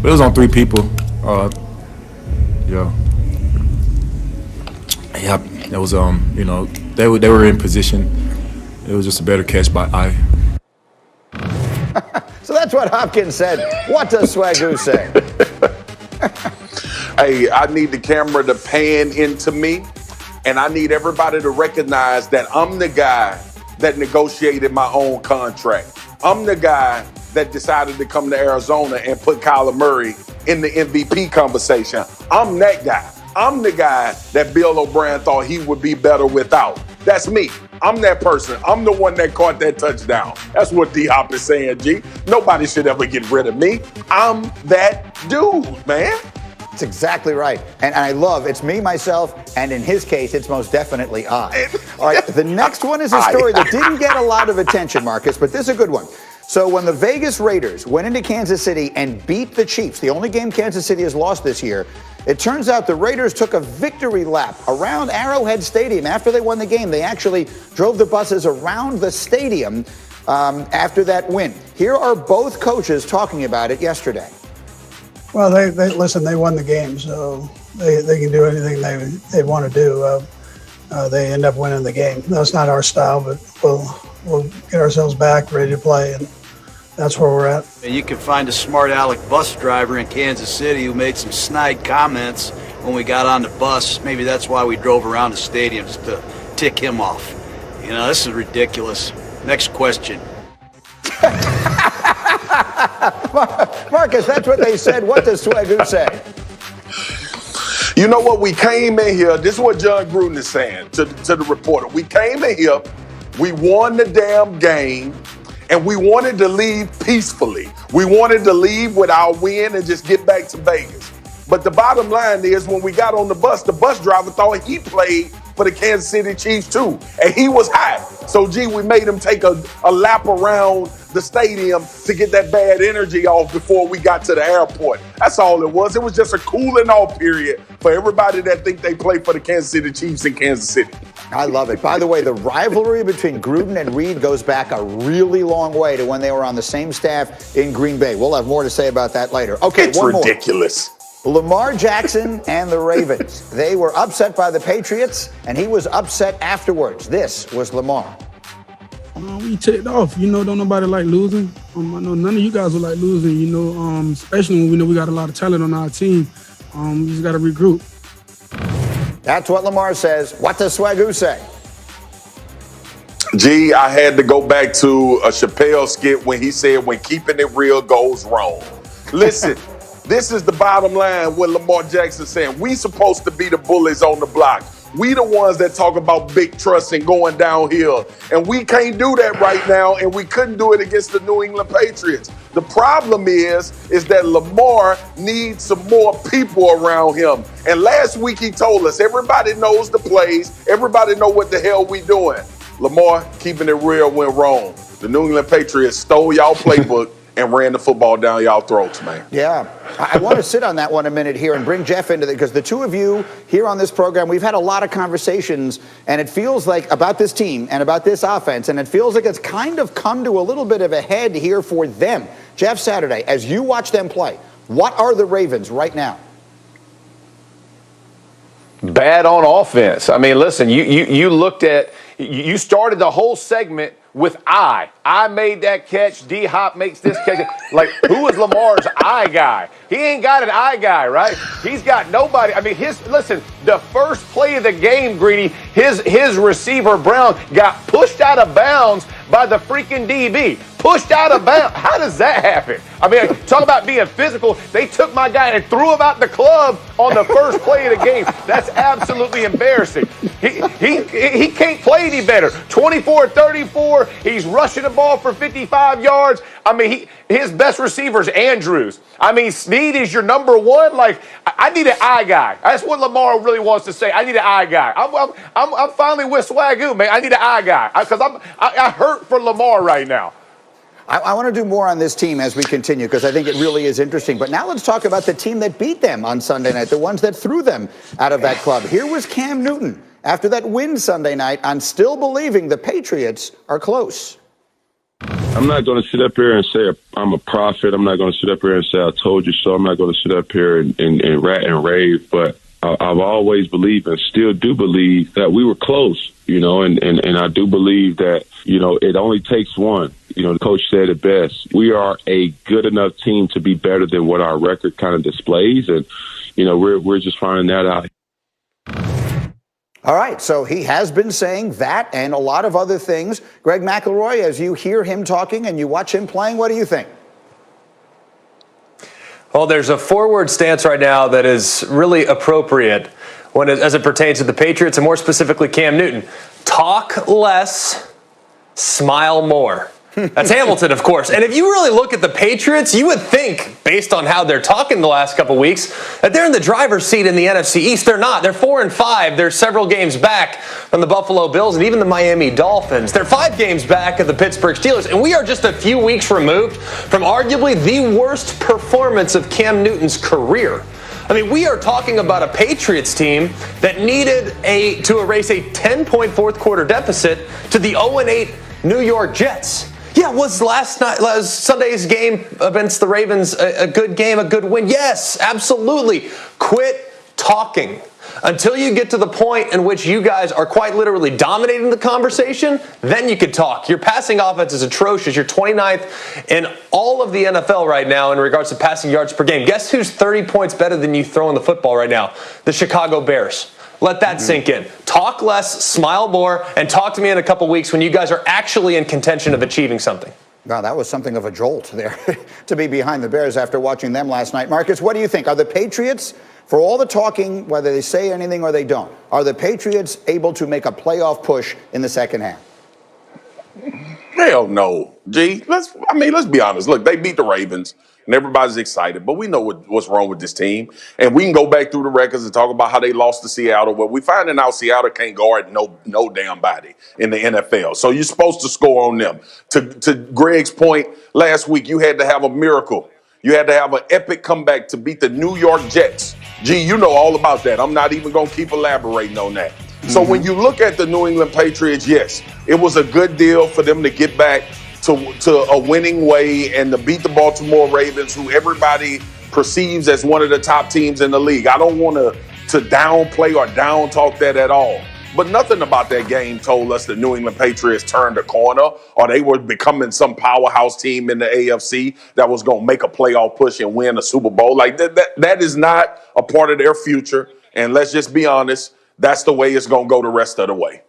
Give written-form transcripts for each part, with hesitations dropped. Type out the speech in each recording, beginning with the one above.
But it was on 3 people. Yeah. Yeah, it was, you know, they were in position. It was just a better catch by eye. So that's what Hopkins said. What does Swagoo say? Hey, I need the camera to pan into me, and I need everybody to recognize that I'm the guy that negotiated my own contract. I'm the guy that decided to come to Arizona and put Kyler Murray in the MVP conversation. I'm that guy. I'm the guy that Bill O'Brien thought he would be better without. That's me. I'm that person. I'm the one that caught that touchdown. That's what D-Hop is saying, G. Nobody should ever get rid of me. I'm that dude, man. That's exactly right. And I love it's me, myself, and in his case, it's most definitely I. All right, the next one is a story that didn't get a lot of attention, Marcus, but this is a good one. So when the Vegas Raiders went into Kansas City and beat the Chiefs, the only game Kansas City has lost this year, it turns out the Raiders took a victory lap around Arrowhead Stadium. After they won the game, they actually drove the buses around the stadium after that win. Here are both coaches talking about it yesterday. Well, they listen, they won the game, so they can do anything they want to do. They end up winning the game. That's not our style, but we'll get ourselves back, ready to play, and that's where we're at. You can find a smart aleck bus driver in Kansas City who made some snide comments when we got on the bus. Maybe that's why we drove around the stadium, just to tick him off. You know, this is ridiculous. Next question. Marcus, that's what they said. What does Swagoo say? You know what? We came in here. This is what John Gruden is saying to the reporter. We came in here. We won the damn game. And we wanted to leave peacefully. We wanted to leave with our win and just get back to Vegas. But the bottom line is when we got on the bus driver thought he played for the Kansas City Chiefs too. And he was hot. So, gee, we made him take a lap around the stadium to get that bad energy off before we got to the airport. That's all it was. It was just a cooling off period for everybody that think they play for the Kansas City Chiefs in Kansas City. I love it. By the way, the rivalry between Gruden and Reed goes back a really long way to when they were on the same staff in Green Bay. We'll have more to say about that later. Okay, it's one more. Ridiculous. Lamar Jackson and the Ravens. They were upset by the Patriots, and he was upset afterwards. This was Lamar. We ticked off. You know, don't nobody like losing. I know none of you guys will like losing, you know, especially when we know we got a lot of talent on our team. We just got to regroup. That's what Lamar says. What does Swagoo say? Gee, I had to go back to a Chappelle skit when he said, when keeping it real goes wrong. Listen, this is the bottom line what Lamar Jackson saying. We supposed to be the bullies on the block. We the ones that talk about big trust and going downhill. And we can't do that right now, and we couldn't do it against the New England Patriots. The problem is that Lamar needs some more people around him. And last week he told us, everybody knows the plays, everybody know what the hell we doing. Lamar, keeping it real went wrong. The New England Patriots stole y'all playbook and ran the football down y'all throats, man. Yeah. I want to sit on that one a minute here and bring Jeff into it, because the two of you here on this program, we've had a lot of conversations, and it feels like about this team and about this offense, and it feels like it's kind of come to a little bit of a head here for them. Jeff Saturday, as you watch them play, what are the Ravens right now? Bad on offense. I mean, listen, you looked at, you started the whole segment with I made that catch. D-Hop makes this catch. Like, who is Lamar's I guy? He ain't got an I guy, right? He's got nobody. I mean, listen, the first play of the game, Greedy, his receiver, Brown, got pushed out of bounds by the freaking DB. Pushed out of bounds. How does that happen? I mean, talk about being physical. They took my guy and threw him out the club on the first play of the game. That's absolutely embarrassing. He can't play any better. 24-34. He's rushing the ball for 55 yards. I mean, his best receiver is Andrews. I mean, Snead is your number one. Like, I need an I guy. That's what Lamar really wants to say. I need an I guy. I'm finally with Swagoo, man. I need an I guy because I hurt for Lamar right now. I want to do more on this team as we continue, because I think it really is interesting. But now let's talk about the team that beat them on Sunday night, the ones that threw them out of that club. Here was Cam Newton after that win Sunday night on still believing the Patriots are close. I'm not going to sit up here and say I'm a prophet. I'm not going to sit up here and say I told you so. I'm not going to sit up here and rant and rave. But I've always believed and still do believe that we were close, and I do believe that, it only takes one. The coach said it best. We are a good enough team to be better than what our record kind of displays. And, we're just finding that out. All right, so he has been saying that and a lot of other things. Greg McElroy, as you hear him talking and you watch him playing, what do you think? Well, there's a forward stance right now that is really appropriate as it pertains to the Patriots and more specifically Cam Newton. Talk less, smile more. That's Hamilton, of course. And if you really look at the Patriots, you would think, based on how they're talking the last couple weeks, that they're in the driver's seat in the NFC East. They're not. They're 4-5. They're several games back from the Buffalo Bills and even the Miami Dolphins. They're 5 games back of the Pittsburgh Steelers. And we are just a few weeks removed from arguably the worst performance of Cam Newton's career. I mean, we are talking about a Patriots team that needed to erase a 10-point fourth quarter deficit to the 0-8 New York Jets. Yeah, was Sunday's game against the Ravens a good game, a good win? Yes, absolutely. Quit talking. Until you get to the point in which you guys are quite literally dominating the conversation, then you can talk. Your passing offense is atrocious. You're 29th in all of the NFL right now in regards to passing yards per game. Guess who's 30 points better than you throwing the football right now? The Chicago Bears. Let that sink in. Talk less, smile more, and talk to me in a couple weeks when you guys are actually in contention of achieving something. Wow, that was something of a jolt there to be behind the Bears after watching them last night. Marcus, what do you think? Are the Patriots, for all the talking, whether they say anything or they don't, are the Patriots able to make a playoff push in the second half? Hell no. G, let's be honest. Look, they beat the Ravens, and everybody's excited, but we know what's wrong with this team. And we can go back through the records and talk about how they lost to Seattle. Well, we finding out Seattle can't guard no damn body in the NFL. So you're supposed to score on them. To Greg's point, last week you had to have a miracle. You had to have an epic comeback to beat the New York Jets. G, you know all about that. I'm not even going to keep elaborating on that. So when you look at the New England Patriots, yes, it was a good deal for them to get back to a winning way and to beat the Baltimore Ravens, who everybody perceives as one of the top teams in the league. I don't want to downplay or down talk that at all. But nothing about that game told us the New England Patriots turned a corner or they were becoming some powerhouse team in the AFC that was going to make a playoff push and win a Super Bowl. Like that is not a part of their future. And let's just be honest, that's the way it's going to go the rest of the way.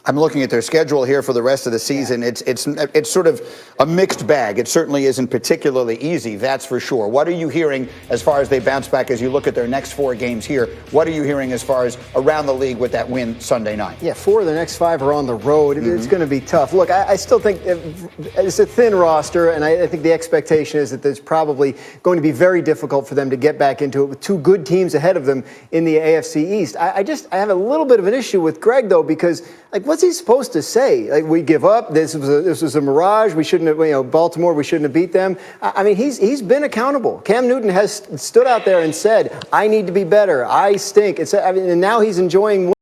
I'm looking at their schedule here for the rest of the season. It's sort of a mixed bag. It certainly isn't particularly easy, that's for sure. What are you hearing as far as they bounce back as you look at their next 4 games here? What are you hearing as far as around the league with that win Sunday night? Yeah, 4 of the next 5 are on the road. It's going to be tough. Look, I still think it's a thin roster, and I think the expectation is that it's probably going to be very difficult for them to get back into it with 2 good teams ahead of them in the AFC East. I have a little bit of an issue with Greg, though, because what's he supposed to say? Like, we give up. This was a mirage. We shouldn't have, Baltimore, we shouldn't have beat them. I mean, he's been accountable. Cam Newton has stood out there and said, I need to be better. I stink. And now he's enjoying